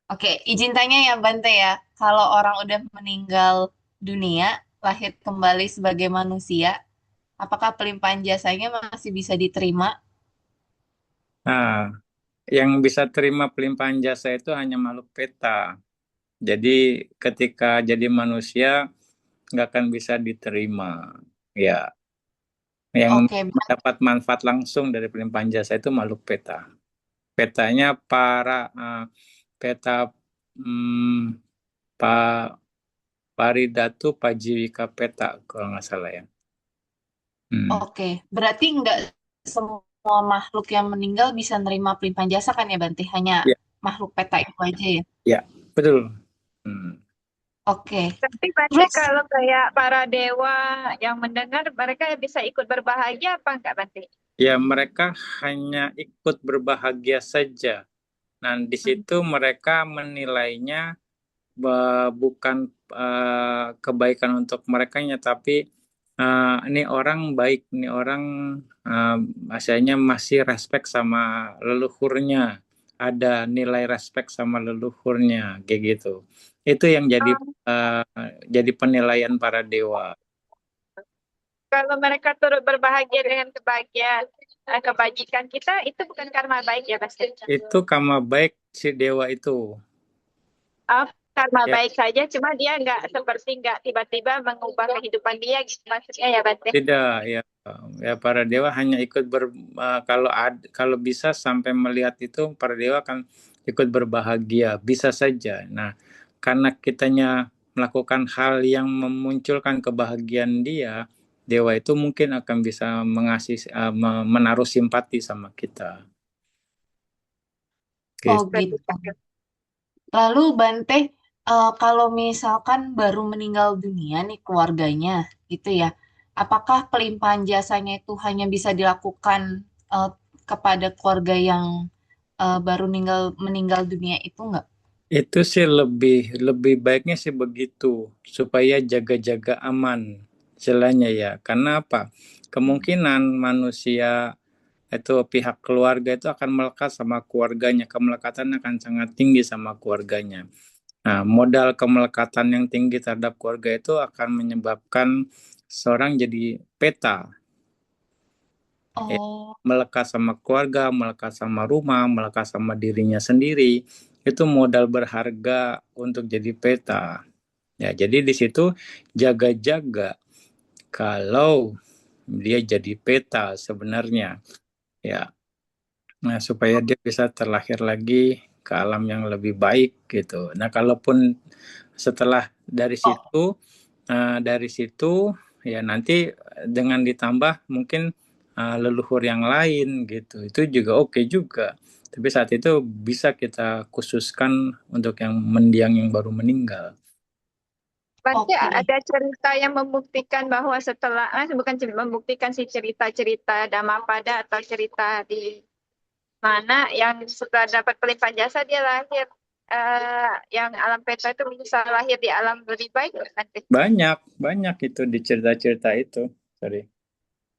Oke, izin tanya ya Bante ya. Kalau orang udah meninggal dunia, lahir kembali sebagai manusia, apakah pelimpahan jasanya masih bisa diterima? Nah, yang bisa terima pelimpahan jasa itu hanya makhluk peta. Jadi ketika jadi manusia nggak akan bisa diterima. Ya, yang Oke, mendapat manfaat langsung dari pelimpahan jasa itu makhluk peta. Petanya peta hmm, Pak Paridatu Pajiwika Peta kalau nggak salah ya. Hmm. oke. Berarti nggak semua makhluk yang meninggal bisa nerima pelimpahan jasa kan ya Bante? Hanya Ya, makhluk peta itu aja ya? ya, betul. Hmm. Oke. Tapi berarti Terus, kalau kayak para dewa yang mendengar, mereka bisa ikut berbahagia apa enggak Bante? Ya, mereka hanya ikut berbahagia saja. Nah, di hmm, situ mereka menilainya bukan kebaikan untuk merekanya, tapi ini orang baik, ini orang uh, asalnya masih respect sama leluhurnya, ada nilai respect sama leluhurnya, kayak gitu. Itu yang Oh, uh, jadi penilaian para dewa. kalau mereka turut berbahagia dengan kebajikan kita, itu bukan karma baik ya Bante? Itu karma baik si dewa itu. Oh, karma Ya, baik saja, cuma dia nggak tiba-tiba mengubah kehidupan dia gitu maksudnya ya Bante? tidak, ya, ya para dewa hanya ikut kalau bisa sampai melihat itu para dewa akan ikut berbahagia, bisa saja. Nah, karena kitanya melakukan hal yang memunculkan kebahagiaan dia, dewa itu mungkin akan bisa menaruh simpati sama kita. oh Gitu. gitu. Lalu Bante, kalau misalkan baru meninggal dunia nih keluarganya, gitu ya, apakah pelimpahan jasanya itu hanya bisa dilakukan eh, kepada keluarga yang baru meninggal dunia itu nggak? Itu sih lebih lebih baiknya sih begitu supaya jaga-jaga aman istilahnya ya. Karena apa? Kemungkinan manusia itu pihak keluarga itu akan melekat sama keluarganya. Kemelekatan akan sangat tinggi sama keluarganya. Nah, modal kemelekatan yang tinggi terhadap keluarga itu akan menyebabkan seorang jadi peta, ya. Oh, Melekat sama keluarga, melekat sama rumah, melekat sama dirinya sendiri. Itu modal berharga untuk jadi peta. Ya, jadi di situ jaga-jaga kalau dia jadi peta sebenarnya, ya. Nah, supaya dia bisa terlahir lagi ke alam yang lebih baik gitu. Nah, kalaupun setelah oh, dari situ ya nanti dengan ditambah mungkin leluhur yang lain gitu. Itu juga oke juga. Tapi saat itu bisa kita khususkan untuk yang mendiang yang baru meninggal. Berarti oke. ada cerita yang membuktikan bahwa bukan membuktikan si cerita-cerita Dhammapada atau cerita di mana yang setelah dapat pelimpahan jasa dia lahir yang alam peta itu bisa lahir di alam lebih baik nanti. Banyak, banyak itu di cerita-cerita itu. Sorry.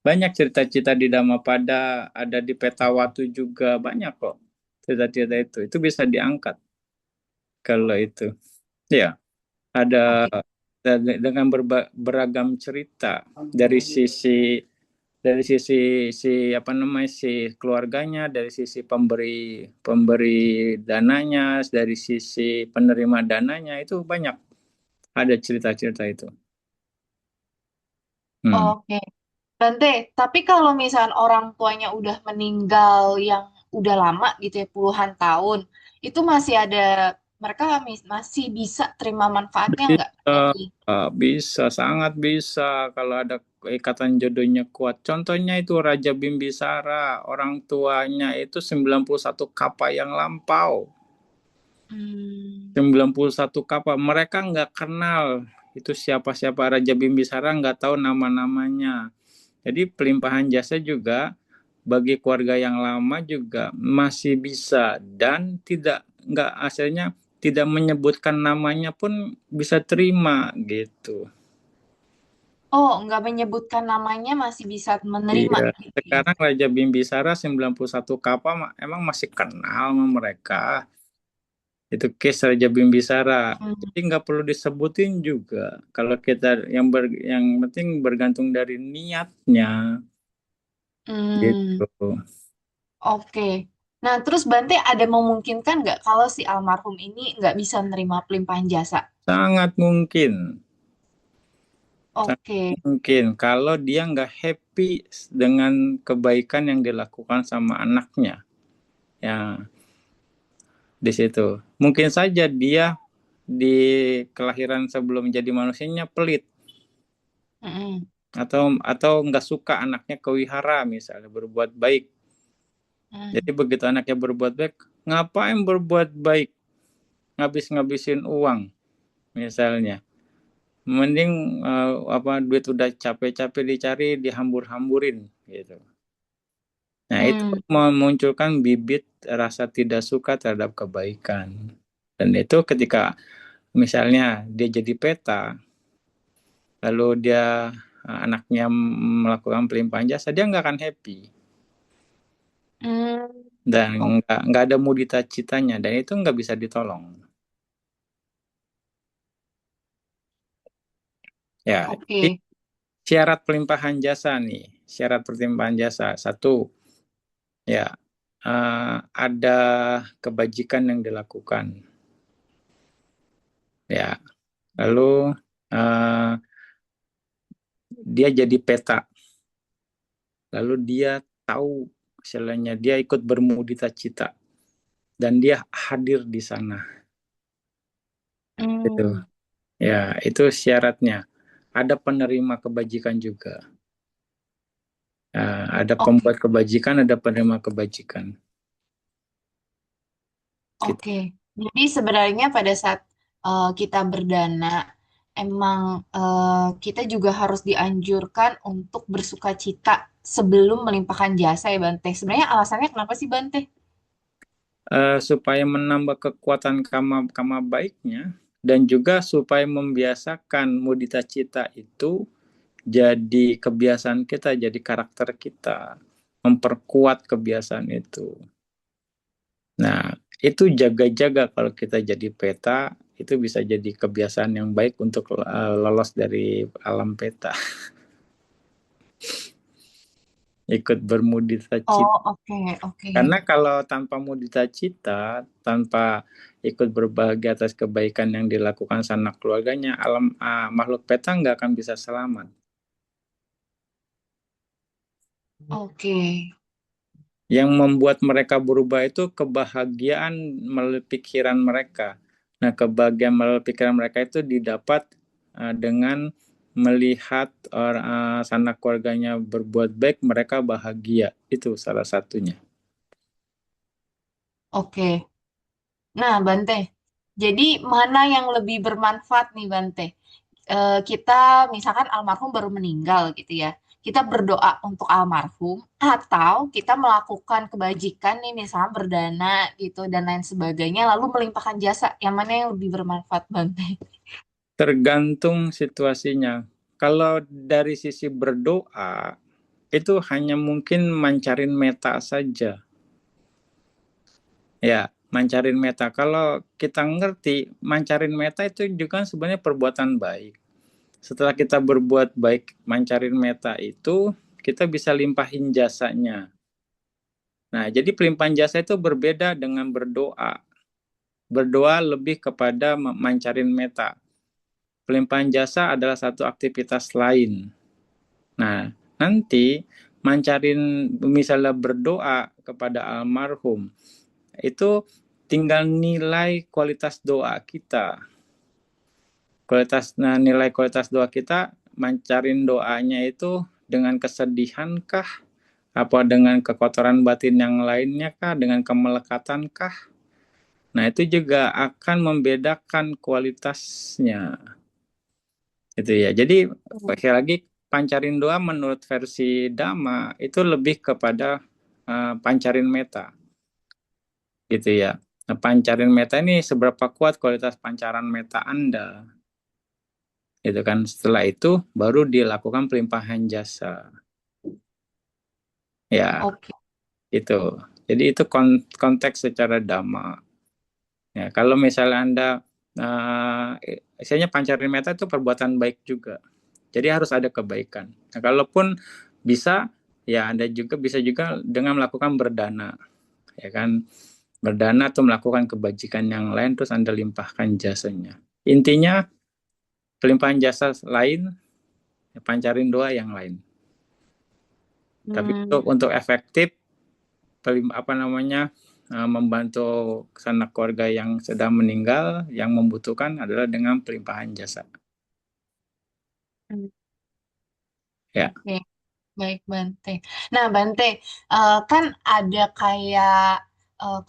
Banyak cerita-cerita di Dhammapada, ada di Petawatu juga, banyak kok cerita-cerita itu. Itu bisa diangkat kalau itu. Ya, ada Oke. dengan beragam cerita dari sisi si apa namanya si keluarganya, dari sisi pemberi pemberi dananya, dari sisi penerima dananya itu banyak ada cerita-cerita itu. Hmm. Oke. Bante, tapi kalau misalnya orang tuanya udah meninggal yang udah lama gitu ya, puluhan tahun, itu masih ada, mereka masih bisa terima manfaatnya nggak Bisa, dari... bisa, sangat bisa kalau ada ikatan jodohnya kuat. Contohnya itu Raja Bimbisara, orang tuanya itu 91 kapa yang lampau. Hmm. 91 kapal. Mereka nggak kenal itu siapa-siapa Raja Bimbisara, nggak tahu nama-namanya. Jadi pelimpahan jasa juga bagi keluarga yang lama juga masih bisa dan tidak nggak hasilnya tidak menyebutkan namanya pun bisa terima gitu. Oh, nggak menyebutkan namanya masih bisa menerima Iya, gitu ya. sekarang Raja Bimbisara 91 kapal emang masih kenal sama mereka. Itu case Raja Bimbisara. Hmm. Jadi nggak perlu disebutin juga. Kalau kita yang penting bergantung dari niatnya Hmm. gitu. Oke. Nah, terus Bante ada memungkinkan nggak kalau si almarhum ini nggak bisa menerima pelimpahan jasa? Sangat mungkin, sangat Oke. mungkin kalau dia nggak happy dengan kebaikan yang dilakukan sama anaknya. Ya, di situ. Mungkin saja dia di kelahiran sebelum jadi manusianya pelit Mm-mm. atau nggak suka anaknya kewihara misalnya berbuat baik. Jadi Mm. begitu anaknya berbuat baik, ngapain berbuat baik, ngabis-ngabisin uang misalnya. Mending duit udah capek-capek dicari dihambur-hamburin gitu. Nah, itu Hmm. memunculkan bibit rasa tidak suka terhadap kebaikan. Dan itu ketika misalnya dia jadi peta, lalu dia anaknya melakukan pelimpahan jasa, dia nggak akan happy Hmm. dan O- nggak ada mudita citanya dan itu nggak bisa ditolong. Ya, jadi Oke. syarat pelimpahan jasa nih, syarat pelimpahan jasa satu, ya ada kebajikan yang dilakukan, ya. Lalu eh, dia jadi peta, lalu dia tahu, istilahnya dia ikut bermudita cita dan dia hadir di sana. Itu, Hmm. ya itu syaratnya. Ada penerima kebajikan juga. Ada Oke. pembuat kebajikan, ada penerima kebajikan. Gitu. Oke. Jadi sebenarnya pada saat kita berdana, emang kita juga harus dianjurkan untuk bersuka cita sebelum melimpahkan jasa ya Bante. Sebenarnya alasannya kenapa sih Bante? Supaya menambah kekuatan kama baiknya dan juga supaya membiasakan mudita cita itu jadi kebiasaan kita, jadi karakter kita, memperkuat kebiasaan itu. Nah, itu jaga-jaga kalau kita jadi peta, itu bisa jadi kebiasaan yang baik untuk lolos dari alam peta. Ikut bermudita Oh, cita. oke, oke. Karena kalau tanpa mudita cita, tanpa ikut berbahagia atas kebaikan yang dilakukan sanak keluarganya, makhluk peta nggak akan bisa selamat. Oke. Yang membuat mereka berubah itu kebahagiaan melalui pikiran mereka. Nah, kebahagiaan melalui pikiran mereka itu didapat dengan melihat sanak keluarganya berbuat baik, mereka bahagia. Itu salah satunya. Oke. Nah, Bante. Jadi mana yang lebih bermanfaat nih Bante? Kita misalkan almarhum baru meninggal gitu ya. Kita berdoa untuk almarhum atau kita melakukan kebajikan nih misalnya berdana gitu dan lain sebagainya lalu melimpahkan jasa. Yang mana yang lebih bermanfaat Bante? Tergantung situasinya. Kalau dari sisi berdoa, itu hanya mungkin mancarin meta saja. Ya, mancarin meta. Kalau kita ngerti, mancarin meta itu juga sebenarnya perbuatan baik. Setelah kita berbuat baik, mancarin meta itu, kita bisa limpahin jasanya. Nah, jadi pelimpahan jasa itu berbeda dengan berdoa. Berdoa lebih kepada mancarin meta. Pelimpahan jasa adalah satu aktivitas lain. Nah, nanti mancarin misalnya berdoa kepada almarhum, itu tinggal nilai kualitas doa kita. Nilai kualitas doa kita, mancarin doanya itu dengan kesedihan kah? Apa dengan kekotoran batin yang lainnya kah? Dengan kemelekatan kah? Nah, itu juga akan membedakan kualitasnya. Itu ya. Jadi sekali lagi pancarin doa menurut versi Dhamma itu lebih kepada pancarin meta, gitu ya. Nah, pancarin meta ini seberapa kuat kualitas pancaran meta Anda, gitu kan. Setelah itu baru dilakukan pelimpahan jasa, ya Oke. itu. Jadi itu konteks secara Dhamma, Ya, kalau misalnya Anda misalnya pancarin meta itu perbuatan baik juga. Jadi harus ada kebaikan. Nah, kalaupun bisa, ya Anda juga bisa juga dengan melakukan berdana, ya kan? Berdana atau melakukan kebajikan yang lain terus Anda limpahkan jasanya. Intinya pelimpahan jasa lain, pancarin doa yang lain. Tapi Hmm, untuk efektif apa namanya membantu sanak keluarga yang sedang meninggal yang membutuhkan adalah dengan pelimpahan jasa. Ya. oke. Baik, Bante. Nah, Bante, kan ada kayak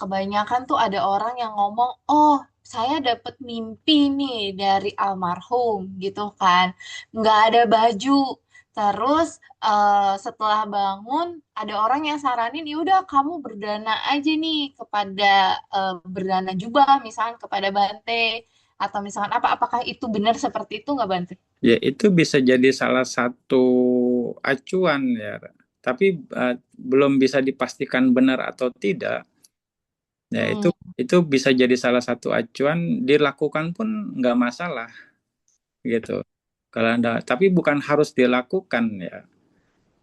kebanyakan tuh ada orang yang ngomong, oh, saya dapat mimpi nih dari almarhum gitu kan. Nggak ada baju. Terus setelah bangun, ada orang yang saranin, ya udah kamu berdana aja nih kepada berdana jubah, misalkan kepada Bante. Atau misalkan apa, apakah itu benar seperti itu nggak, Bante? Ya, itu bisa jadi salah satu acuan ya. Tapi belum bisa dipastikan benar atau tidak. Ya, Hmm, itu bisa jadi salah satu acuan, dilakukan pun nggak masalah gitu. Kalau Anda, tapi bukan harus dilakukan ya.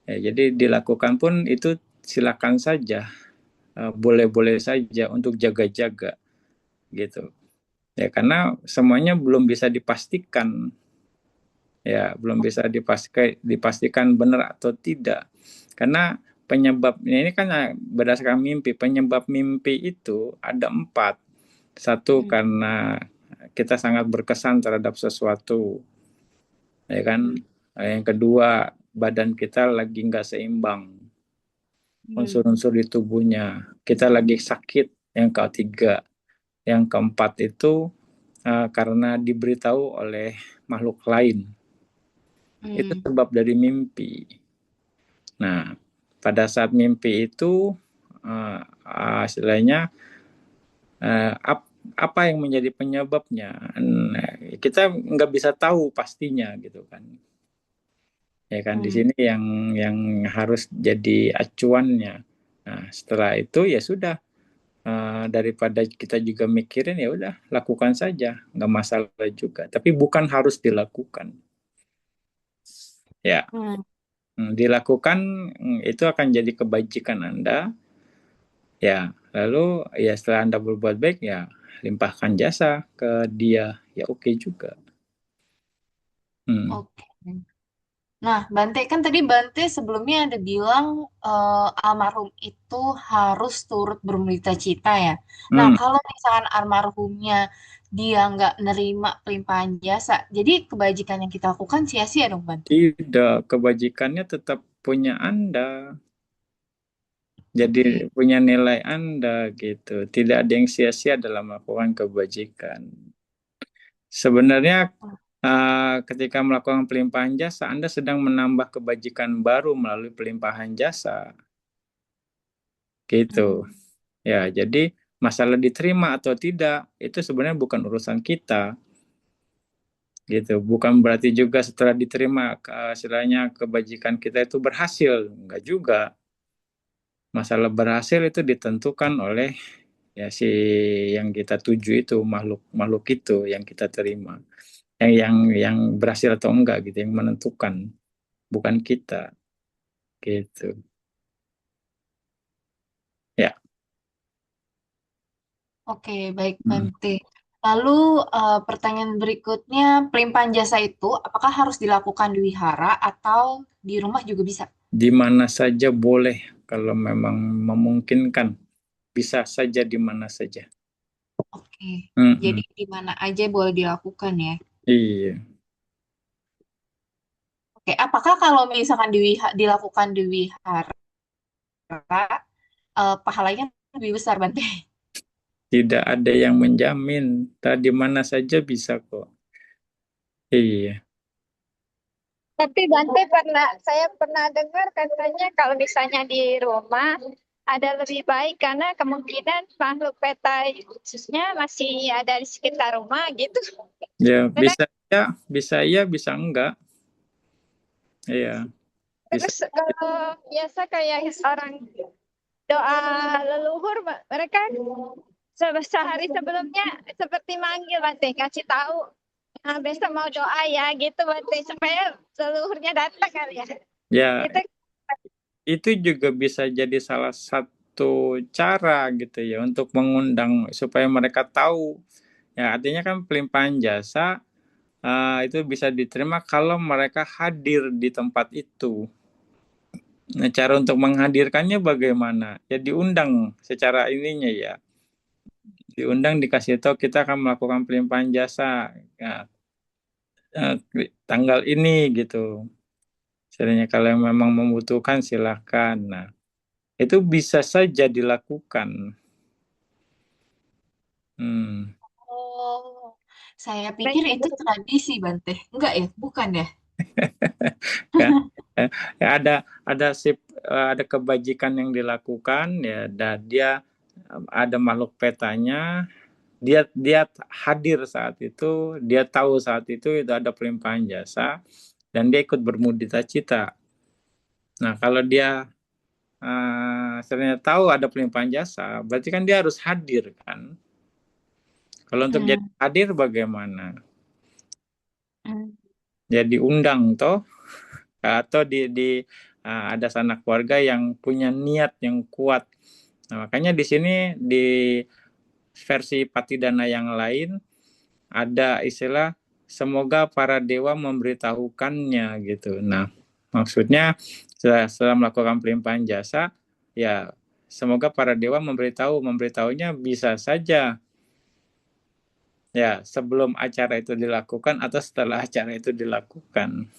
Ya, jadi dilakukan pun itu silakan saja, boleh-boleh saja untuk jaga-jaga gitu. Ya, karena semuanya belum bisa dipastikan. Ya, belum bisa dipastikan benar atau tidak. Karena penyebabnya ini kan berdasarkan mimpi. Penyebab mimpi itu ada 4. Satu hmm, karena kita sangat berkesan terhadap sesuatu, ya kan. hmm, Yang kedua, badan kita lagi nggak seimbang, hmm, unsur-unsur di tubuhnya. Kita lagi sakit. Yang ketiga, yang keempat itu karena diberitahu oleh makhluk lain. Itu hmm. sebab dari mimpi. Nah, pada saat mimpi itu istilahnya apa yang menjadi penyebabnya? Nah, kita nggak bisa tahu pastinya gitu kan. Ya kan di Hmm. sini yang harus jadi acuannya. Nah, setelah itu ya sudah, daripada kita juga mikirin ya udah lakukan saja, nggak masalah juga. Tapi bukan harus dilakukan. Ya, Hmm. dilakukan itu akan jadi kebajikan Anda. Ya, lalu ya setelah Anda berbuat baik ya limpahkan jasa ke dia. Ya oke juga. Hmm. Oke. Nah, Bante kan tadi Bante sebelumnya ada bilang almarhum itu harus turut bermilita cita ya. Nah, Hmm. kalau misalkan almarhumnya dia nggak nerima pelimpahan jasa, jadi kebajikan yang kita lakukan sia-sia dong, Bante. Tidak, kebajikannya tetap punya Anda. Jadi Oke. punya nilai Anda gitu. Tidak ada yang sia-sia dalam melakukan kebajikan. Sebenarnya ketika melakukan pelimpahan jasa, Anda sedang menambah kebajikan baru melalui pelimpahan jasa. Gitu. Hmm. Ya, jadi masalah diterima atau tidak itu sebenarnya bukan urusan kita. Gitu. Bukan berarti juga setelah diterima istilahnya kebajikan kita itu berhasil. Enggak juga. Masalah berhasil itu ditentukan oleh ya si yang kita tuju itu, makhluk makhluk itu yang kita terima. Yang berhasil atau enggak gitu yang menentukan, bukan kita gitu. Ya. Oke, baik, Hmm. Bante. Lalu pertanyaan berikutnya, pelimpahan jasa itu apakah harus dilakukan di wihara atau di rumah juga bisa? Di mana saja boleh kalau memang memungkinkan, bisa saja di mana saja. Oke, jadi Mm-mm. di mana aja boleh dilakukan ya. Iya. Oke, apakah kalau misalkan dilakukan di wihara, pahalanya lebih besar, Bante? Tidak ada yang menjamin. Tadi mana saja bisa kok. Iya. Tapi Bante saya pernah dengar katanya kalau misalnya di rumah ada lebih baik karena kemungkinan makhluk peta khususnya masih ada di sekitar rumah gitu. Ya, Benar. bisa ya, bisa enggak. Iya, bisa. Terus biasa kayak orang doa leluhur, mereka sehari sebelumnya seperti manggil Bante, kasih tahu. Nah, besok mau doa ya gitu Bante, supaya leluhurnya datang kali ya. Ya, Itu itu juga bisa jadi salah satu cara gitu ya untuk mengundang supaya mereka tahu. Ya, artinya kan pelimpahan jasa itu bisa diterima kalau mereka hadir di tempat itu. Nah, cara untuk menghadirkannya bagaimana? Ya diundang secara ininya ya. Diundang dikasih tahu kita akan melakukan pelimpahan jasa. Ya, eh, tanggal ini gitu. Misalnya kalau memang membutuhkan silahkan. Nah, itu bisa saja dilakukan. Hmm. Oh, saya baik. pikir itu tradisi, Bante. Enggak ya? Bukan ya? Kan? Ya, ada kebajikan yang dilakukan ya, dan dia ada makhluk petanya, dia hadir saat itu, dia tahu saat itu ada pelimpahan jasa dan dia ikut bermudita cita. Nah, kalau dia sebenarnya tahu ada pelimpahan jasa, berarti kan dia harus hadir kan. Kalau untuk jadi Hmm, hadir bagaimana? hmm. Ya diundang toh, atau ada sanak keluarga yang punya niat yang kuat. Nah, makanya di sini di versi Patidana yang lain ada istilah semoga para dewa memberitahukannya gitu. Nah, maksudnya setelah melakukan pelimpahan jasa, ya semoga para dewa memberitahunya bisa saja ya sebelum acara itu dilakukan atau setelah acara itu dilakukan.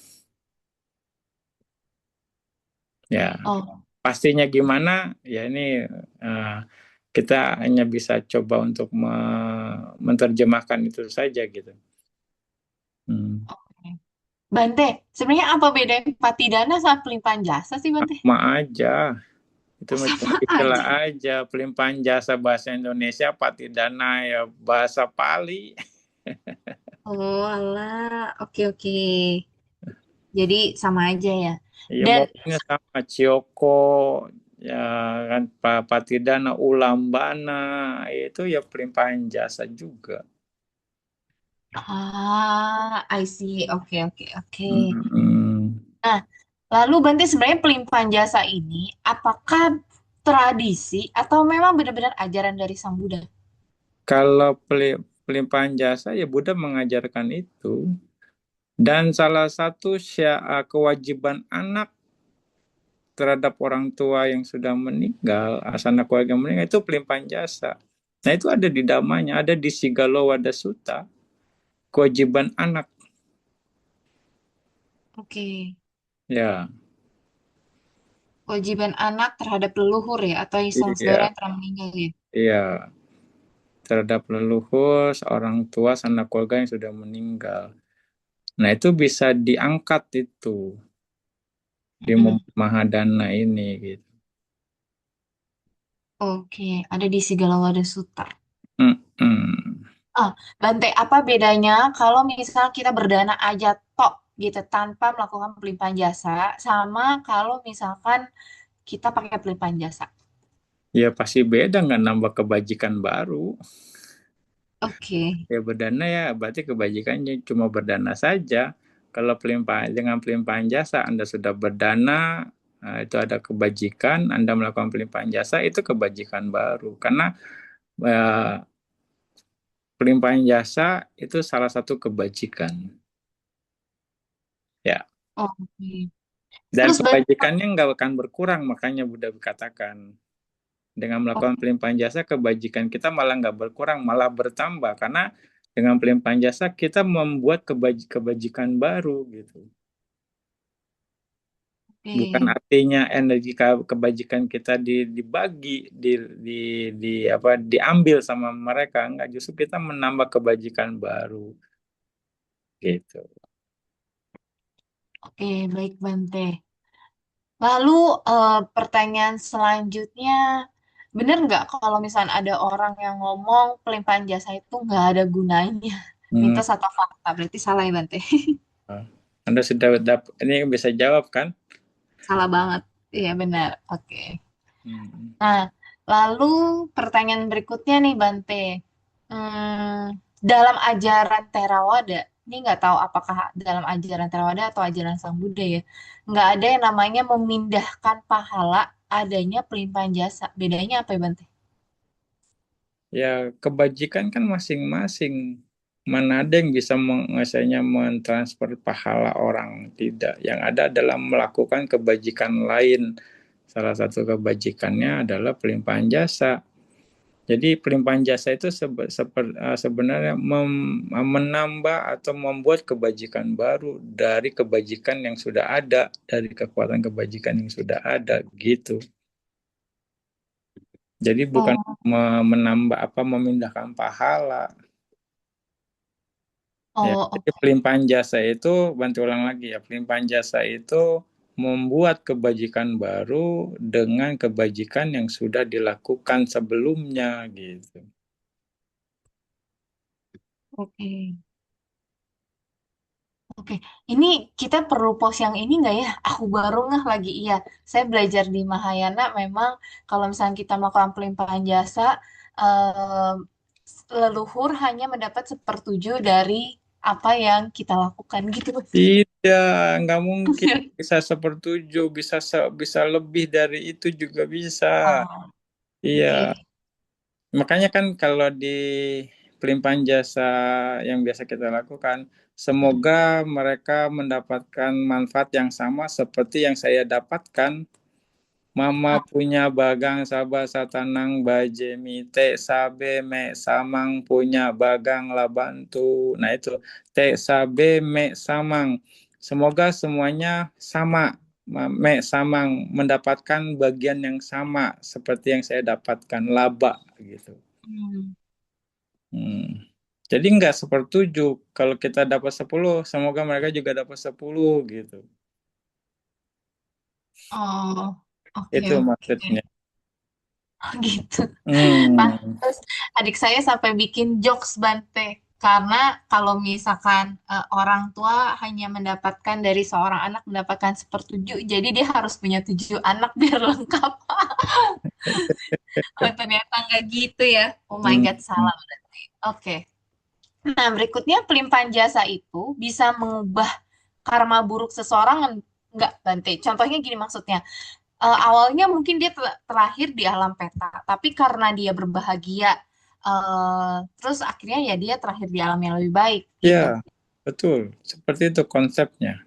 Ya, Oh, pastinya gimana? Ya ini eh, kita hanya bisa coba untuk menerjemahkan itu saja gitu. Hmm. oke. Bante, sebenarnya apa bedanya Patidana sama pelimpahan jasa sih, Bante? Sama aja, itu Oh, cuma sama istilah aja. aja. Pelimpahan jasa bahasa Indonesia, Patidana ya bahasa Pali. Oh, alah. Oke, oke. Jadi sama aja ya. Ya Dan modelnya sama, Cioko, ya kan Patidana, Ulambana, itu ya pelimpahan jasa juga. I see. Oke, oke, oke. Hmm. Nah, lalu Bante sebenarnya pelimpahan jasa ini apakah tradisi atau memang benar-benar ajaran dari Sang Buddha? Kalau pelimpahan jasa ya Buddha mengajarkan itu. Dan salah satu kewajiban anak terhadap orang tua yang sudah meninggal, asana keluarga yang meninggal itu pelimpahan jasa. Nah itu ada di damanya, ada di Sigalowada Sutta, kewajiban anak. Oke. Ya, Kewajiban anak terhadap leluhur ya atau saudara iya, yang telah meninggal ya. iya. Terhadap leluhur, orang tua, sanak keluarga yang sudah meninggal. Nah itu bisa diangkat itu di Mm-mm. Mahadana ini gitu. Oke, ada di Sigalawada Sutta. Mm-mm. Ah, Bante, apa bedanya kalau misal kita berdana aja tok gitu tanpa melakukan pelimpahan jasa sama kalau misalkan kita pakai pelimpahan jasa? Ya pasti beda, nggak nambah kebajikan baru. Oke, Ya berdana ya berarti kebajikannya cuma berdana saja. Kalau dengan pelimpahan jasa Anda sudah berdana, itu ada kebajikan. Anda melakukan pelimpahan jasa itu kebajikan baru. Karena eh, pelimpahan jasa itu salah satu kebajikan. Ya, oke. dan Terus Bante, kebajikannya nggak akan berkurang. Makanya Buddha katakan dengan melakukan pelimpahan jasa kebajikan kita malah nggak berkurang, malah bertambah. Karena dengan pelimpahan jasa kita membuat kebajikan baru gitu. Bukan oke, artinya energi kebajikan kita dibagi, di, diambil sama mereka. Enggak, justru kita menambah kebajikan baru gitu. oke, baik Bante. Lalu pertanyaan selanjutnya, bener nggak kalau misalnya ada orang yang ngomong pelimpahan jasa itu nggak ada gunanya? Hmm. Mitos atau fakta? Berarti salah ya Bante? Anda sudah ini bisa jawab kan? Salah banget. Iya benar. Oke. Hmm. Nah, Lalu pertanyaan berikutnya nih Bante. Dalam ajaran Theravada, ini nggak tahu apakah dalam ajaran Theravada atau ajaran Sang Buddha ya, nggak ada yang namanya memindahkan pahala, adanya pelimpahan jasa. Bedanya apa ya Bante? Ya, kebajikan kan masing-masing. Mana ada yang bisa mengasahnya mentransfer pahala orang, tidak. Yang ada adalah melakukan kebajikan lain. Salah satu kebajikannya adalah pelimpahan jasa. Jadi pelimpahan jasa itu sebenarnya menambah atau membuat kebajikan baru dari kebajikan yang sudah ada, dari kekuatan kebajikan yang sudah ada, gitu. Jadi bukan Oh, menambah apa memindahkan pahala. Ya, oh, jadi oke. pelimpahan jasa itu, bantu ulang lagi ya, pelimpahan jasa itu membuat kebajikan baru dengan kebajikan yang sudah dilakukan sebelumnya, gitu. Oke. Oke, ini kita perlu post yang ini nggak ya? Aku baru ngeh lagi, iya. Saya belajar di Mahayana memang kalau misalnya kita melakukan pelimpahan jasa, eh, leluhur hanya mendapat sepertujuh dari apa yang kita lakukan gitu. Tidak, nggak mungkin bisa sepertujuh, bisa lebih dari itu juga bisa. Oh, Iya, oke. makanya kan kalau di pelimpahan jasa yang biasa kita lakukan, semoga mereka mendapatkan manfaat yang sama seperti yang saya dapatkan. Mama Oh, punya bagang sabah satanang bajemi te sabe me samang punya bagang labantu. Nah itu te sabe me samang. Semoga semuanya sama. Me samang mendapatkan bagian yang sama seperti yang saya dapatkan laba gitu. hmm. Hmm. Jadi nggak sepertujuh. Kalau kita dapat 10, semoga mereka juga dapat 10 gitu. Oh, oke, Itu oke. maksudnya. Gitu. Hmm. Pantes adik saya sampai bikin jokes Bante. Karena kalau misalkan orang tua hanya mendapatkan dari seorang anak mendapatkan sepertujuh, jadi dia harus punya 7 anak biar lengkap. Oh, ternyata nggak gitu ya. Oh my Hmm. God, salah berarti. Oke. Nah, berikutnya pelimpahan jasa itu bisa mengubah karma buruk seseorang nggak, Bante? Contohnya gini maksudnya. Awalnya mungkin dia terlahir di alam peta, tapi karena dia berbahagia, terus akhirnya ya dia terlahir di alam yang lebih baik Ya, gitu. betul. Seperti itu konsepnya.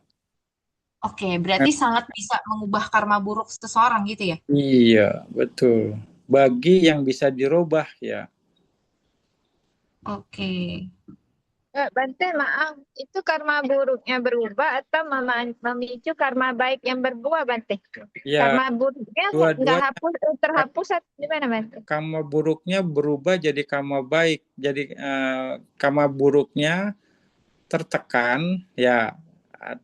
Oke, berarti sangat bisa mengubah karma buruk seseorang gitu ya? Iya, betul. Bagi yang bisa dirubah ya. Oke. Bante, maaf, itu karma buruknya berubah atau memicu karma baik yang berbuah, Bante? Ya, Karma buruknya nggak dua-duanya hapus, terhapus atau gimana, Bante? karma buruknya berubah jadi karma baik. Jadi karma buruknya tertekan ya.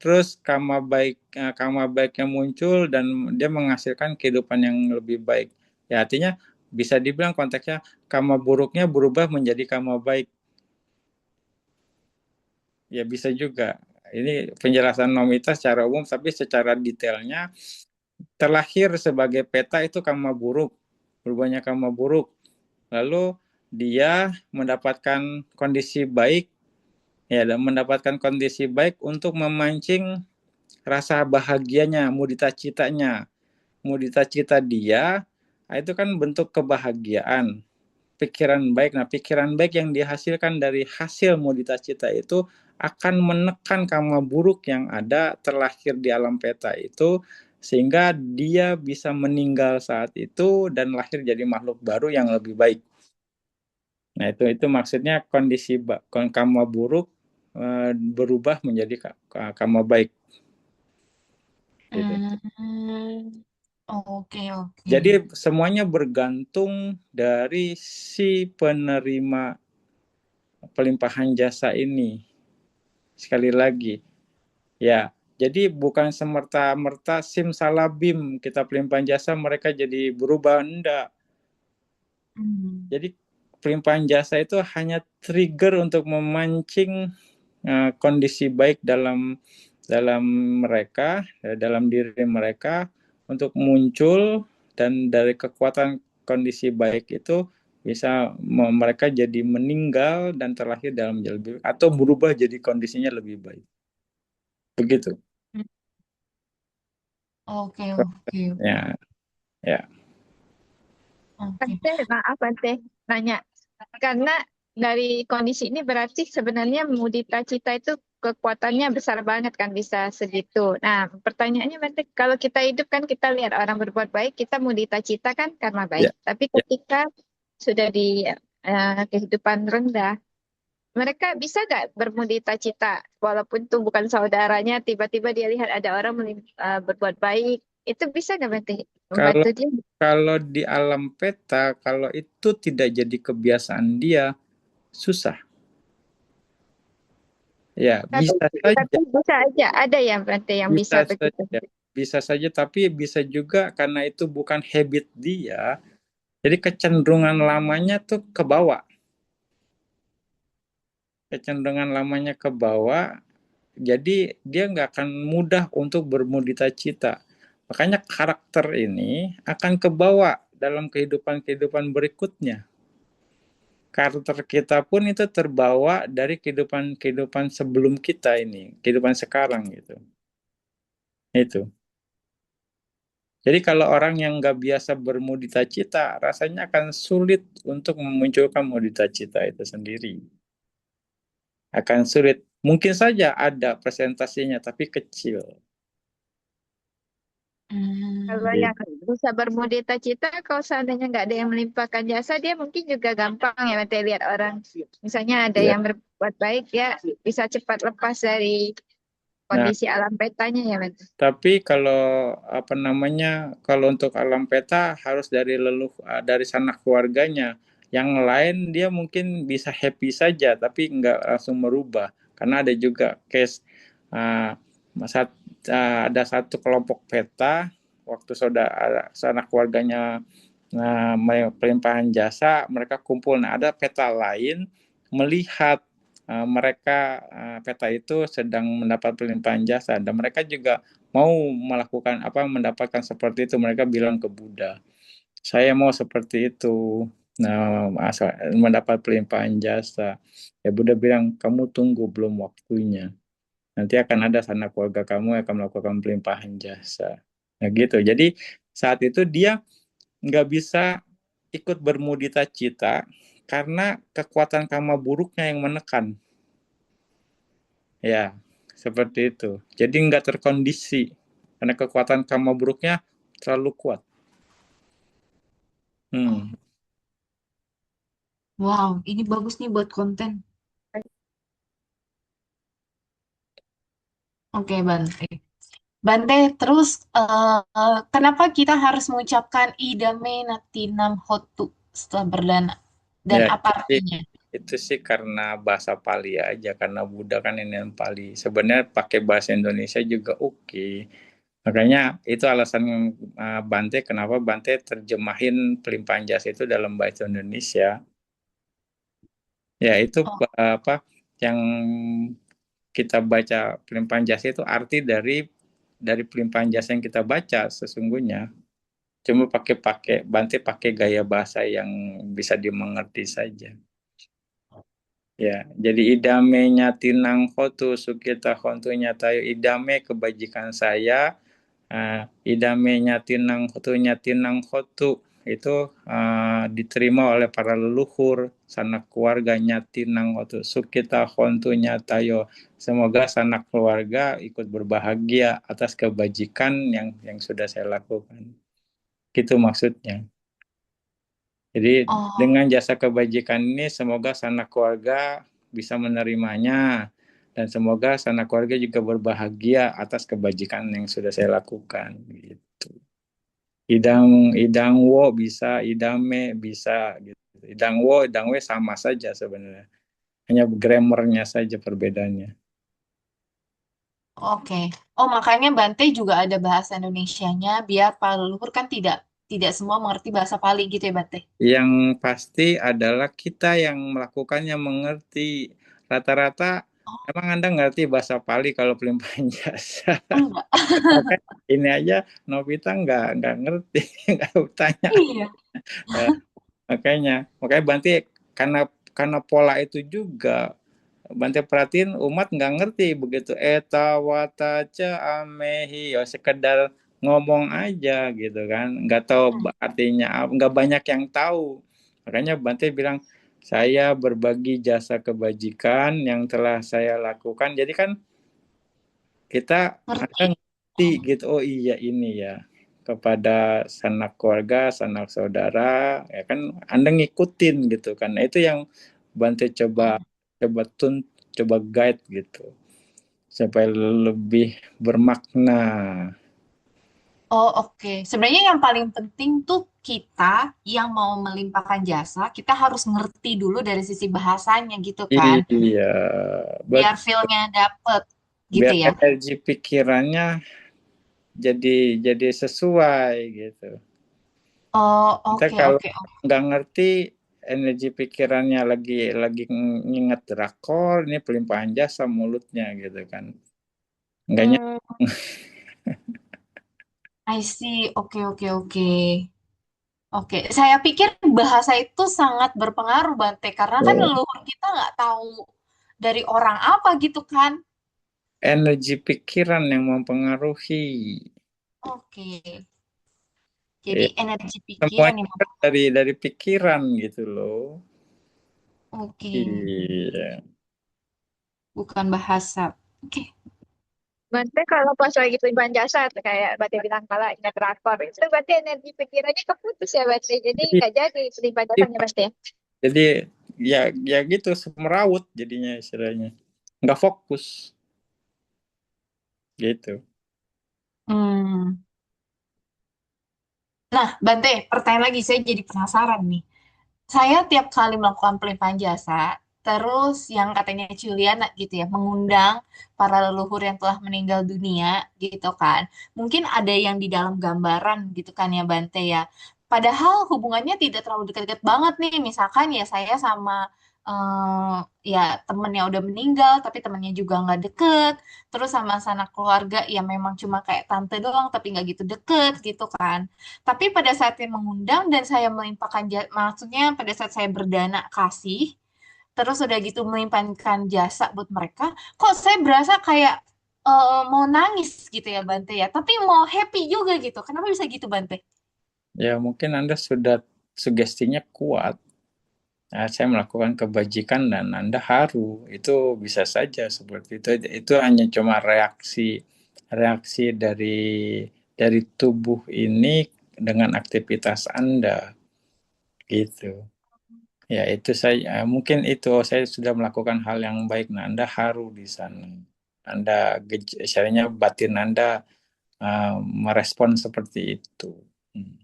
Terus karma baiknya muncul dan dia menghasilkan kehidupan yang lebih baik. Ya, artinya bisa dibilang konteksnya karma buruknya berubah menjadi karma baik. Ya bisa juga. Ini penjelasan Nomita secara umum, tapi secara detailnya terlahir sebagai peta itu karma buruk, berubahnya karma buruk. Lalu dia mendapatkan kondisi baik, ya, dan mendapatkan kondisi baik untuk memancing rasa bahagianya, mudita citanya. Mudita cita dia, itu kan bentuk kebahagiaan pikiran baik. Nah, pikiran baik yang dihasilkan dari hasil mudita cita itu akan menekan karma buruk yang ada terlahir di alam peta itu sehingga dia bisa meninggal saat itu dan lahir jadi makhluk baru yang lebih baik. Nah, itu maksudnya kondisi karma buruk berubah menjadi karma baik gitu. Hmm, oke, oke. Jadi semuanya bergantung dari si penerima pelimpahan jasa ini. Sekali lagi, ya, jadi bukan semerta-merta simsalabim kita pelimpahan jasa mereka jadi berubah, enggak. Hmm. Jadi pelimpahan jasa itu hanya trigger untuk memancing kondisi baik dalam dalam mereka, dalam diri mereka untuk muncul dan dari kekuatan kondisi baik itu bisa mereka jadi meninggal dan terlahir dalam jalan lebih baik, atau berubah jadi kondisinya lebih baik. Begitu. Oke, oke, oke. Ya, ya. Oke. Bante, maaf Bante, nanya. Karena dari kondisi ini berarti sebenarnya mudita cita itu kekuatannya besar banget kan bisa segitu. Nah, pertanyaannya Bante, kalau kita hidup kan kita lihat orang berbuat baik, kita mudita cita kan karena Ya, baik. Tapi ya. ketika sudah di kehidupan rendah, mereka bisa nggak bermudita cita walaupun itu bukan saudaranya, tiba-tiba dia lihat ada orang berbuat baik, itu bisa nggak Bante Kalau membantu dia? kalau di alam peta, kalau itu tidak jadi kebiasaan dia, susah. Ya, Tapi, bisa saja, tapi bisa aja ada ya Bante yang bisa bisa begitu. saja, bisa saja, tapi bisa juga karena itu bukan habit dia, jadi kecenderungan lamanya tuh ke bawah. Kecenderungan lamanya ke bawah, jadi dia nggak akan mudah untuk bermudita cita. Makanya karakter ini akan kebawa dalam kehidupan-kehidupan berikutnya. Karakter kita pun itu terbawa dari kehidupan-kehidupan sebelum kita ini, kehidupan sekarang gitu. Itu. Jadi kalau orang yang nggak biasa bermudita cita, rasanya akan sulit untuk memunculkan mudita cita itu sendiri. Akan sulit. Mungkin saja ada presentasinya, tapi kecil. Kalau Gitu. yang bisa bermudita cita, kalau seandainya nggak ada yang melimpahkan jasa, dia mungkin juga gampang ya Bante lihat orang. Misalnya ada Ya. yang berbuat baik, ya bisa cepat lepas dari Nah, kondisi alam petanya ya Bante. tapi kalau apa namanya, kalau untuk alam peta harus dari sanak keluarganya. Yang lain dia mungkin bisa happy saja, tapi nggak langsung merubah. Karena ada juga case uh, ada satu kelompok peta waktu saudara sanak keluarganya pelimpahan jasa, mereka kumpul. Nah, ada peta lain melihat mereka peta itu sedang mendapat pelimpahan jasa dan mereka juga mau mendapatkan seperti itu. Mereka bilang ke Buddha, saya mau seperti itu. Nah, mendapat pelimpahan jasa. Ya Buddha bilang, kamu tunggu, belum waktunya. Nanti akan ada sanak keluarga kamu yang akan melakukan pelimpahan jasa. Nah gitu. Jadi saat itu dia nggak bisa ikut bermudita cita karena kekuatan karma buruknya yang menekan. Ya, seperti itu. Jadi nggak terkondisi karena kekuatan karma buruknya terlalu kuat. Oh, Hmm. wow, ini bagus nih buat konten. Oke, Bante. Bante, terus kenapa kita harus mengucapkan idame natinam hotu setelah berdana? Dan Ya, apa artinya? itu sih karena bahasa Pali aja, karena Buddha kan ini yang Pali. Sebenarnya pakai bahasa Indonesia juga oke. Makanya itu alasan Bante kenapa Bante terjemahin pelimpahan jasa itu dalam bahasa Indonesia. Ya, itu Oh, apa yang kita baca pelimpahan jasa itu arti dari pelimpahan jasa yang kita baca sesungguhnya. Cuma pakai Bante pakai gaya bahasa yang bisa dimengerti saja. Ya, jadi idame nyatinang hotu sukita hontu nyatayo idame kebajikan saya, idame nyatinang hotu itu diterima oleh para leluhur sanak keluarga nyatinang hotu sukita hontu nyatayo, semoga sanak keluarga ikut berbahagia atas kebajikan yang sudah saya lakukan. Gitu maksudnya. Jadi oh, dengan jasa kebajikan ini semoga sanak keluarga bisa menerimanya dan semoga sanak keluarga juga berbahagia atas kebajikan yang sudah saya lakukan gitu. Idang wo bisa, idame bisa gitu. Idang we sama saja sebenarnya. Hanya grammarnya saja perbedaannya. oke. Oh, makanya Bante juga ada bahasa Indonesianya biar para leluhur kan tidak tidak semua mengerti bahasa Pali gitu ya, Bante. Yang pasti adalah kita yang melakukannya mengerti. Rata-rata Oh, Emang Anda ngerti bahasa Pali kalau pelimpahan jasa? enggak. Makanya ini aja Nobita nggak ngerti, nggak tanya. Iya. Eh, makanya Banti karena pola itu juga Bante perhatiin umat nggak ngerti begitu eta wata ce amehi ya sekedar ngomong aja gitu kan nggak tahu Hmm, artinya apa nggak banyak yang tahu makanya Bante bilang saya berbagi jasa kebajikan yang telah saya lakukan jadi kan kita ada ngerti. ngerti Oh, gitu oh iya ini ya kepada sanak keluarga sanak saudara ya kan Anda ngikutin gitu kan nah, itu yang Bante coba hmm. coba coba guide gitu supaya lebih bermakna. Oh, oke. Sebenarnya yang paling penting tuh kita yang mau melimpahkan jasa, kita harus ngerti dulu dari sisi bahasanya gitu kan, Iya, buat biar feel-nya dapet gitu biar ya. energi pikirannya jadi sesuai gitu. Oh, Kita oke, kalau oke, oke. nggak ngerti energi pikirannya lagi nginget drakor, ini pelimpahan jasa mulutnya gitu kan. Nggak Hmm, I see. Oke, oke, oke. Oke, saya pikir bahasa itu sangat berpengaruh, Bante, karena kan nyambung. leluhur kita nggak tahu dari orang apa gitu kan. Energi pikiran yang mempengaruhi. Oke, jadi Ya, energi pikiran semuanya yang kan dari pikiran gitu loh. oke, Iya. bukan bahasa. Oke. Berarti kalau pas lagi pelimpahan jasa tuh kayak Berarti bilang kalau ingat drakor itu berarti energi pikirannya keputus ya berarti. Jadi Jadi, nggak jadi pelimpahan jasanya berarti ya. jadi ya gitu semerawut jadinya istilahnya. Nggak fokus gitu. Hmm. Nah, Bante, pertanyaan lagi, saya jadi penasaran nih. Saya tiap kali melakukan pelimpahan jasa, terus yang katanya Juliana gitu ya, mengundang para leluhur yang telah meninggal dunia gitu kan. Mungkin ada yang di dalam gambaran gitu kan ya Bante ya. Padahal hubungannya tidak terlalu dekat-dekat banget nih. Misalkan ya saya sama ya temennya udah meninggal, tapi temennya juga nggak deket. Terus sama sanak keluarga ya memang cuma kayak tante doang, tapi nggak gitu deket gitu kan. Tapi pada saat saya mengundang dan saya melimpahkan maksudnya pada saat saya berdana kasih, terus udah gitu melimpahkan jasa buat mereka, kok saya berasa kayak mau nangis gitu ya Bante ya, tapi mau happy juga gitu. Kenapa bisa gitu Bante? Ya mungkin Anda sudah sugestinya kuat. Nah, saya melakukan kebajikan dan Anda haru. Itu bisa saja seperti itu. Itu hanya cuma reaksi dari tubuh ini dengan aktivitas Anda gitu. Ya itu saya mungkin itu saya sudah melakukan hal yang baik. Nah, Anda haru di sana. Anda istilahnya batin Anda merespon seperti itu. Hmm.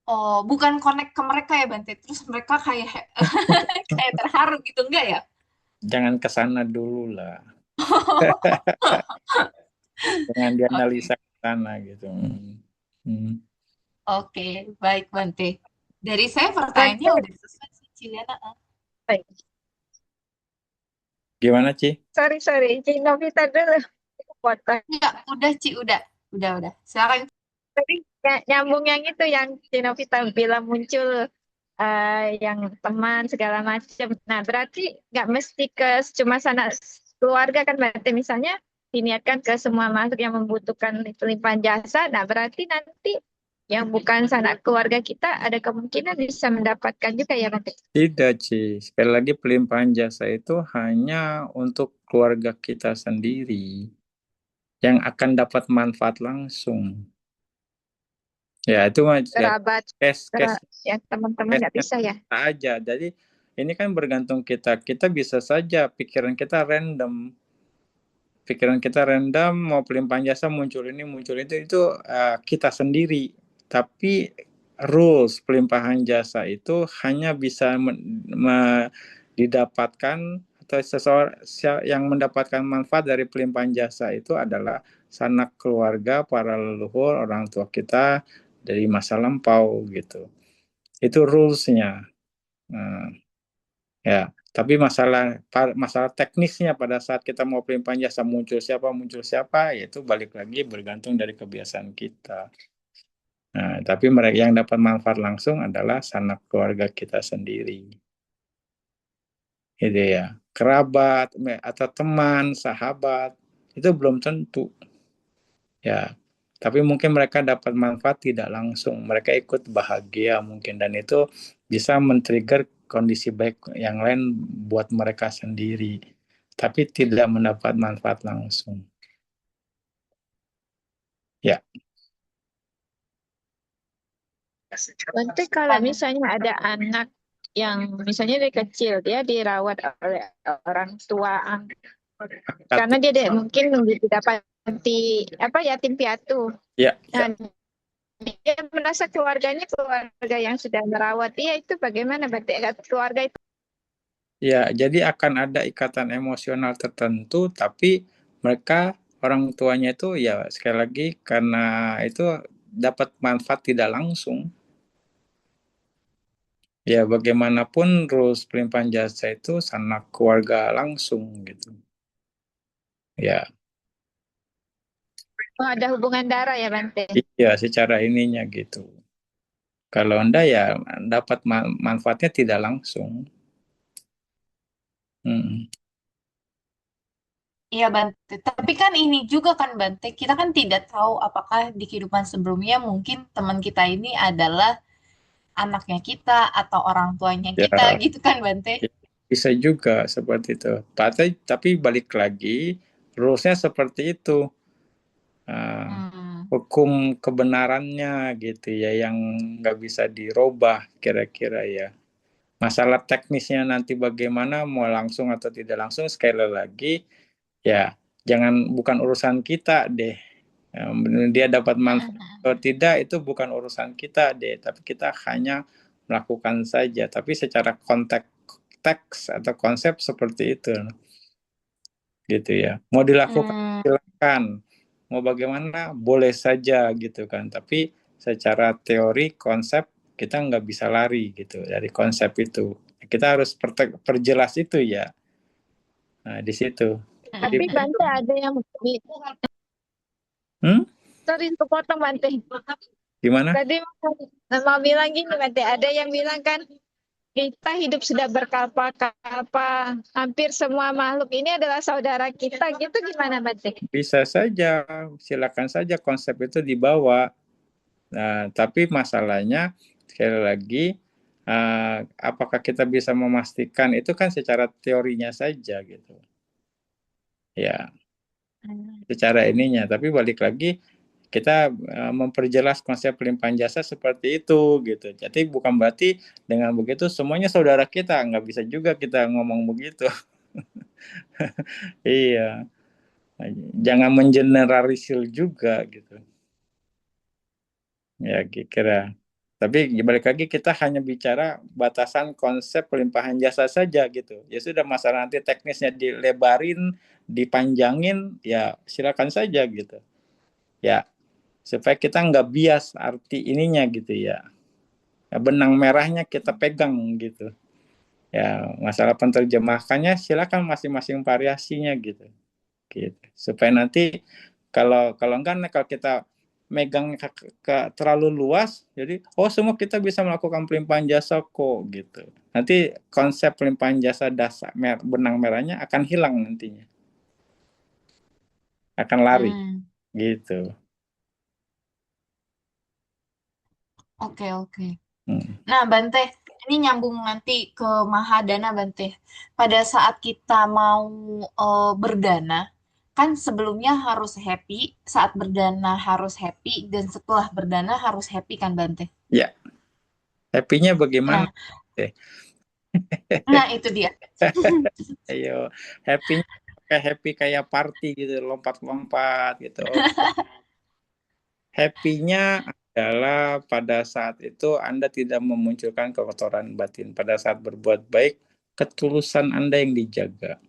Oh, bukan connect ke mereka ya Bante. Terus mereka kayak kayak terharu gitu enggak ya? Jangan ke sana dulu lah. Jangan Oke, dianalisa ke sana gitu. Hmm. Hmm. oke, baik Bante. Dari saya pertanyaannya Berarti, udah selesai sih Ciliana. baik. Gimana, Ci? Sorry, Cik Novita dulu. Potong. Enggak, udah Ci, udah. Silakan. Tadi nyambung yang itu yang Cik Novita bilang muncul yang teman segala macam. Nah, berarti nggak mesti ke cuma sana keluarga kan berarti misalnya diniatkan ke semua makhluk yang membutuhkan limpahan jasa. Nah, berarti nanti yang bukan sanak keluarga kita ada kemungkinan bisa mendapatkan juga ya nanti. Tidak, Ci. Sekali lagi pelimpahan jasa itu hanya untuk keluarga kita sendiri yang akan dapat manfaat langsung. Ya, itu mah ya Kerabat, case ya teman-teman nggak case bisa ya. aja. Jadi ini kan bergantung kita. Kita bisa saja pikiran kita random. Pikiran kita random mau pelimpahan jasa muncul itu kita sendiri. Tapi rules pelimpahan jasa itu hanya bisa didapatkan atau seseorang yang mendapatkan manfaat dari pelimpahan jasa itu adalah sanak keluarga, para leluhur, orang tua kita dari masa lampau gitu. Itu rulesnya. Nah, ya. Tapi masalah teknisnya pada saat kita mau pelimpahan jasa muncul siapa, yaitu balik lagi bergantung dari kebiasaan kita. Nah, tapi mereka yang dapat manfaat langsung adalah sanak keluarga kita sendiri. Gitu ya. Kerabat atau teman, sahabat, itu belum tentu. Ya, tapi mungkin mereka dapat manfaat tidak langsung. Mereka ikut bahagia mungkin, dan itu bisa men-trigger kondisi baik yang lain buat mereka sendiri, tapi tidak mendapat manfaat langsung. Ya, Nanti kalau misalnya ada anak yang misalnya dari kecil dia dirawat oleh orang tua, karena dia mungkin dapat yatim piatu. ya, Nah, dia merasa keluarga yang sudah merawat dia, itu bagaimana berarti keluarga itu? ya. Jadi akan ada ikatan emosional tertentu, tapi mereka orang tuanya itu ya sekali lagi karena itu dapat manfaat tidak langsung. Ya, bagaimanapun rules pelimpahan jasa itu sanak keluarga langsung gitu. Ya, Oh, ada hubungan darah ya Bante? iya secara ininya gitu. Kalau Anda ya dapat manfaatnya tidak langsung. Hmm. Iya Bante, tapi kan ini juga kan Bante, kita kan tidak tahu apakah di kehidupan sebelumnya mungkin teman kita ini adalah anaknya kita atau orang tuanya kita Ya, gitu kan Bante. ya, bisa juga seperti itu. Tapi balik lagi, rules-nya seperti itu. Nah, Hmm. hukum kebenarannya gitu ya, yang nggak bisa dirubah kira-kira ya. Masalah teknisnya nanti bagaimana, mau langsung atau tidak langsung, sekali lagi ya bukan urusan kita deh. Dia dapat manfaat atau tidak itu bukan urusan kita deh, tapi kita hanya melakukan saja. Tapi secara konteks teks atau konsep seperti itu, gitu ya. Mau dilakukan Hmm. silakan, mau bagaimana boleh saja gitu kan. Tapi secara teori konsep kita nggak bisa lari gitu dari konsep itu. Kita harus perjelas itu ya. Nah, di situ. Jadi, Tapi Bante ada yang hmm? sorry kepotong Bante. Gimana? Tadi mau bilang gini Bante, ada yang bilang kan kita hidup sudah berkalpa-kalpa, hampir semua makhluk ini adalah saudara kita, gitu gimana Bante? Bisa saja, silakan saja konsep itu dibawa. Nah, tapi masalahnya sekali lagi, apakah kita bisa memastikan itu kan secara teorinya saja gitu. Ya, secara ininya. Tapi balik lagi kita memperjelas konsep pelimpahan jasa seperti itu gitu. Jadi bukan berarti dengan begitu semuanya saudara kita, nggak bisa juga kita ngomong begitu. Iya, jangan mengeneralisir juga gitu. Ya kira. Tapi balik lagi kita hanya bicara batasan konsep pelimpahan jasa saja gitu. Ya sudah, masalah nanti teknisnya dilebarin, dipanjangin, ya silakan saja gitu. Ya, supaya kita nggak bias arti ininya gitu ya. Ya, benang merahnya kita pegang gitu. Ya, masalah penterjemahkannya silakan masing-masing variasinya gitu. Gitu. Supaya nanti kalau kalau enggak, kalau kita megang terlalu luas, jadi semua kita bisa melakukan pelimpahan jasa kok gitu. Nanti konsep pelimpahan jasa dasar benang merahnya akan hilang nantinya, akan lari Hmm. gitu. Oke, oke. Hmm. Nah, Bante, ini nyambung nanti ke Mahadana, Bante. Pada saat kita mau berdana, kan sebelumnya harus happy, saat berdana harus happy, dan setelah berdana harus happy kan, Bante? Ya, happy-nya bagaimana? Nah, nah itu dia. Ayo, happy-nya kayak happy kayak party gitu, lompat-lompat gitu. Happy-nya adalah pada saat itu Anda tidak memunculkan kekotoran batin. Pada saat berbuat baik, ketulusan Anda yang dijaga.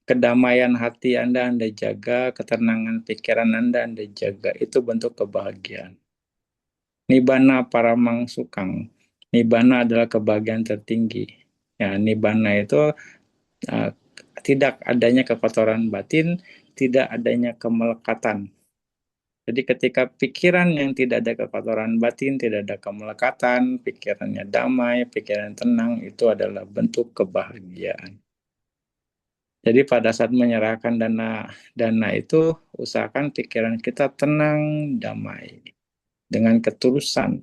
Kedamaian hati Anda jaga, ketenangan pikiran Anda jaga. Itu bentuk kebahagiaan. Nibbana paramang sukang. Nibbana adalah kebahagiaan tertinggi. Ya, nibbana itu tidak adanya kekotoran batin, tidak adanya kemelekatan. Jadi ketika pikiran yang tidak ada kekotoran batin, tidak ada kemelekatan, pikirannya damai, pikiran tenang, itu adalah bentuk kebahagiaan. Jadi pada saat menyerahkan dana itu, usahakan pikiran kita tenang, damai, dengan ketulusan.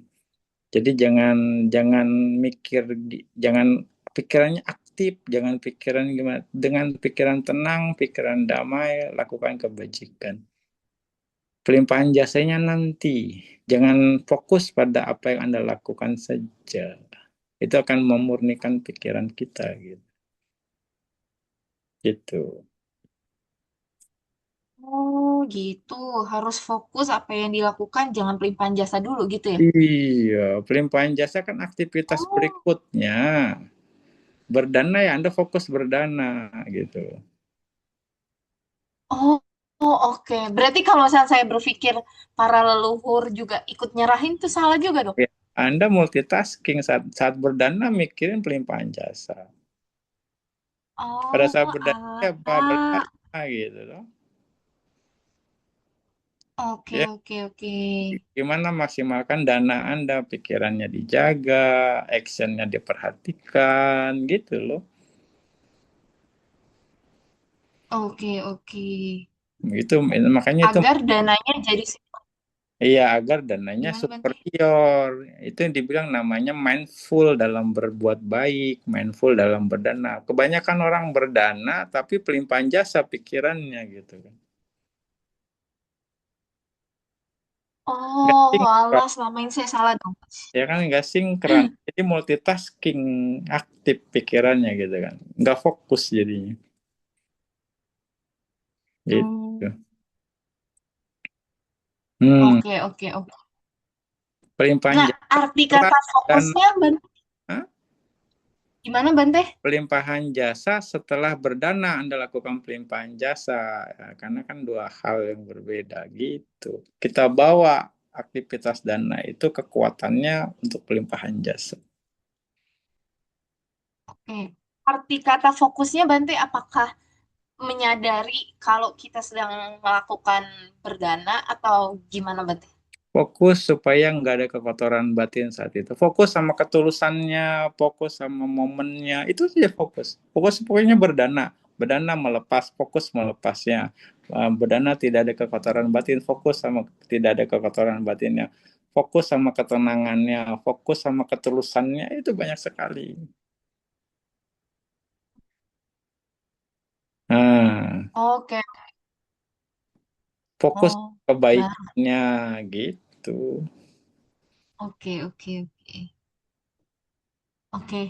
Jadi jangan jangan mikir, jangan pikirannya aktif, jangan pikiran gimana. Dengan pikiran tenang, pikiran damai, lakukan kebajikan. Pelimpahan jasanya nanti. Jangan fokus pada apa yang Anda lakukan saja. Itu akan memurnikan pikiran kita gitu. Gitu. Oh, gitu. Harus fokus apa yang dilakukan, jangan pelimpahan jasa dulu gitu ya. Iya, pelimpahan jasa kan aktivitas Oh, berikutnya. Berdana ya Anda fokus berdana gitu. oh, oh, oke. Berarti kalau misalnya saya berpikir para leluhur juga ikut nyerahin itu salah juga dong. Ya, Anda multitasking saat berdana mikirin pelimpahan jasa. Pada saat Oh, berdana ya alah. berdana gitu loh. Oke, Ya, oke, oke. gimana maksimalkan dana Anda, pikirannya dijaga, actionnya diperhatikan gitu loh. Oke, oke. Itu makanya itu. Agar dananya jadi Iya, agar dananya gimana Bante? superior. Itu yang dibilang namanya mindful dalam berbuat baik, mindful dalam berdana. Kebanyakan orang berdana, tapi pelimpahan jasa pikirannya gitu kan. Nggak Oh, sinkron, alah, selama ini saya salah dong. ya kan nggak sinkron. Jadi multitasking, aktif pikirannya gitu kan. Nggak fokus jadinya. Gitu. Hmm, Hmm, oke, oke, oke. pelimpahan Nah, jasa arti setelah kata dana. fokusnya, Hah? gimana Bante? Pelimpahan jasa setelah berdana Anda lakukan pelimpahan jasa. Ya, karena kan dua hal yang berbeda gitu. Kita bawa aktivitas dana itu kekuatannya untuk pelimpahan jasa. Oke. Arti kata fokusnya Bante, apakah menyadari kalau kita sedang melakukan perdana atau gimana Bante? Fokus supaya nggak ada kekotoran batin saat itu. Fokus sama ketulusannya, fokus sama momennya, itu saja fokus. Fokus pokoknya berdana. Berdana melepas, fokus melepasnya. Berdana tidak ada kekotoran batin, fokus sama tidak ada kekotoran batinnya. Fokus sama ketenangannya, fokus sama ketulusannya, itu banyak sekali. Nah, Oke. fokus Oh, bah. kebaikannya gitu. Oke, oke, oke. Oke.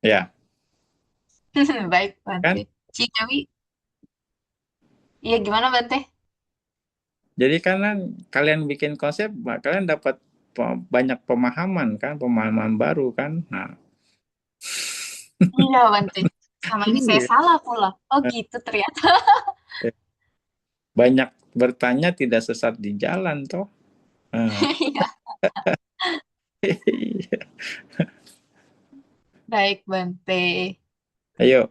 Ya, Baik, kan? Bante. Cicawi, iya gimana Bante? Jadi karena kalian bikin konsep, kalian dapat banyak pemahaman kan, pemahaman baru kan. Nah, Iya Bante. Sama ini saya iya. salah pula. Oh gitu ternyata. Banyak bertanya tidak sesat di jalan toh. Nah, Iya. iya. Baik Bante. Ayo,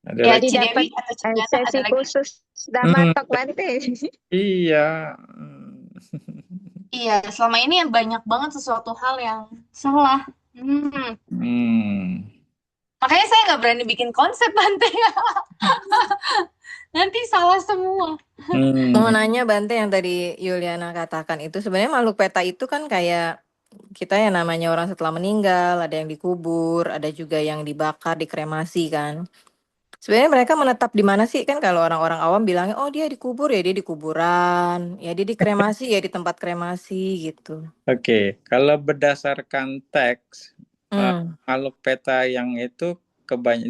ada Ya lagi. Jadi Cidewi dapat atau Cendana ada sesi lagi? khusus Hmm, Dhammatok Bante. iya. Hmm. Iya, selama ini yang banyak banget sesuatu hal yang salah. Hmm. Hmm. Makanya saya nggak berani bikin konsep Bante. Nanti salah semua. Mau Hmm. nanya Bante yang tadi Yuliana katakan itu sebenarnya makhluk peta itu kan kayak kita yang namanya orang setelah meninggal, ada yang dikubur, ada juga yang dibakar, dikremasi kan. Sebenarnya mereka menetap di mana sih kan kalau orang-orang awam bilangnya oh dia dikubur ya dia di kuburan, ya dia dikremasi ya di tempat kremasi gitu. Oke, kalau berdasarkan teks, Hmm. makhluk peta yang itu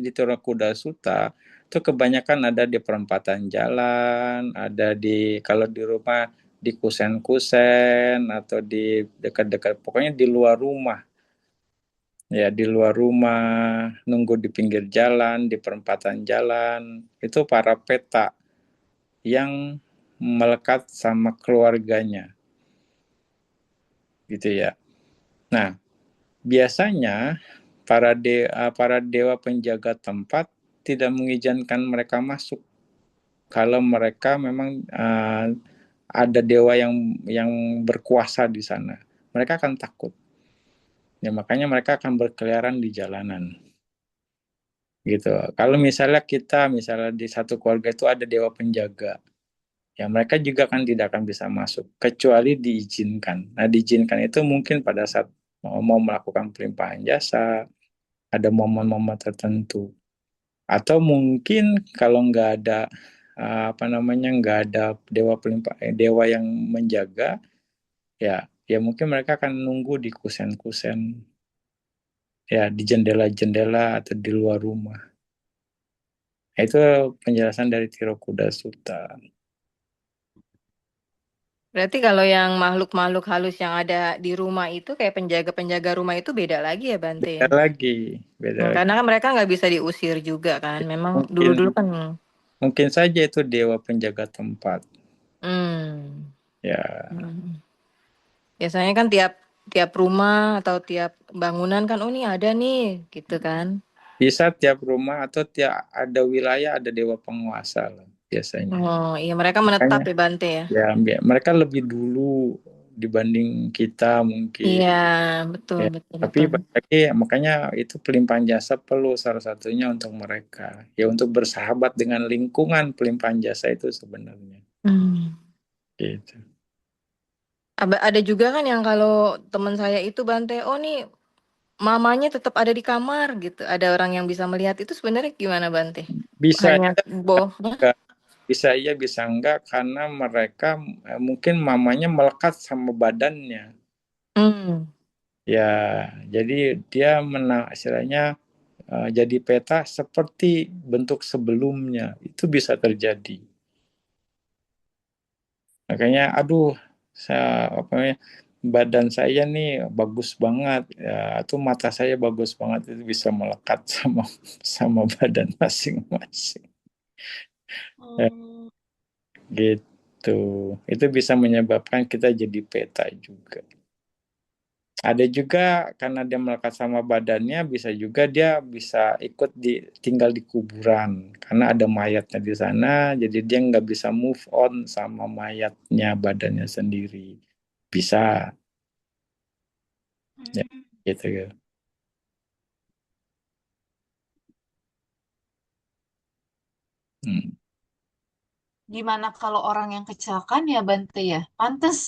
di Turakuda Sutta itu kebanyakan ada di perempatan jalan, ada di kalau di rumah di kusen-kusen atau di dekat-dekat, pokoknya di luar rumah. Ya, di luar rumah, nunggu di pinggir jalan, di perempatan jalan, itu para peta yang melekat sama keluarganya, gitu ya. Nah, biasanya para dewa penjaga tempat tidak mengizinkan mereka masuk kalau mereka memang ada dewa yang berkuasa di sana. Mereka akan takut. Ya, makanya mereka akan berkeliaran di jalanan. Gitu. Kalau misalnya di satu keluarga itu ada dewa penjaga, ya mereka juga kan tidak akan bisa masuk kecuali diizinkan. Nah, diizinkan itu mungkin pada saat mau melakukan pelimpahan jasa, ada momen-momen tertentu. Atau mungkin kalau nggak ada nggak ada dewa yang menjaga, ya mungkin mereka akan nunggu di kusen-kusen, ya di jendela-jendela atau di luar rumah. Nah, itu penjelasan dari Tirokuda Sutta. Berarti kalau yang makhluk-makhluk halus yang ada di rumah itu kayak penjaga-penjaga rumah itu beda lagi ya Bante Beda ya? lagi, beda lagi. Karena kan mereka nggak bisa diusir juga kan. Memang Mungkin dulu-dulu kan. mungkin saja itu dewa penjaga tempat. Hmm. Ya, Hmm. Biasanya kan tiap tiap rumah atau tiap bangunan kan, oh ini ada nih, gitu kan. bisa tiap rumah atau tiap ada wilayah ada dewa penguasa lah biasanya. Oh iya, mereka menetap Makanya ya Bante ya. ya mereka lebih dulu dibanding kita mungkin. Iya, betul, Ya, betul, tapi betul. balik lagi makanya itu pelimpahan jasa perlu salah satunya untuk mereka. Ya untuk bersahabat dengan lingkungan pelimpahan jasa itu sebenarnya. Hmm. Gitu. Ada juga kan yang kalau teman saya itu Bante, oh nih mamanya tetap ada di kamar gitu. Ada orang yang bisa melihat itu sebenarnya gimana Bante? Bisa Hanya boh. enggak, bisa iya bisa enggak karena mereka mungkin mamanya melekat sama badannya. Hmm. Ya, jadi dia istilahnya jadi peta seperti bentuk sebelumnya. Itu bisa terjadi. Makanya, aduh, saya apa namanya, badan saya nih bagus banget, ya, atau mata saya bagus banget itu bisa melekat sama badan masing-masing. Ya, Hmm, gitu. Itu bisa menyebabkan kita jadi peta juga. Ada juga karena dia melekat sama badannya, bisa juga dia bisa tinggal di kuburan karena ada mayatnya di sana, jadi dia nggak bisa move on sama mayatnya badannya sendiri. Bisa, ya, hmm. gitu ya. Hmm. Gimana kalau orang yang kecelakaan ya Bante ya? Pantes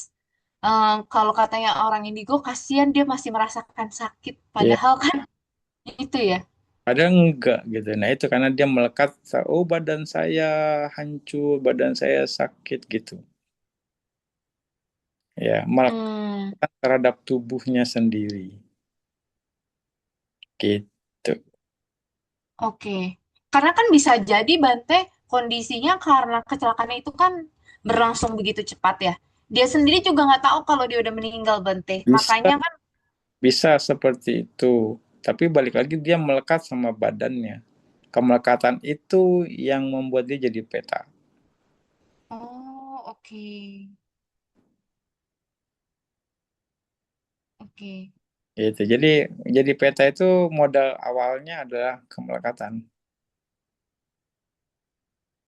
kalau katanya orang indigo kasihan dia masih merasakan sakit. Ya, Padahal kan itu ya. ada enggak gitu. Nah itu karena dia melekat, oh badan saya hancur, badan saya sakit gitu. Ya, melekat Hmm, terhadap tubuhnya sendiri. Gitu. oke. Karena kan bisa jadi Bante kondisinya karena kecelakaannya itu kan berlangsung begitu cepat ya. Dia sendiri juga nggak tahu kalau dia udah meninggal Bante. Bisa Makanya kan, Bisa seperti itu, tapi balik lagi dia melekat sama badannya. Kemelekatan itu yang membuat dia jadi peta. oh oke, oke. Gitu. Jadi peta itu modal awalnya adalah kemelekatan.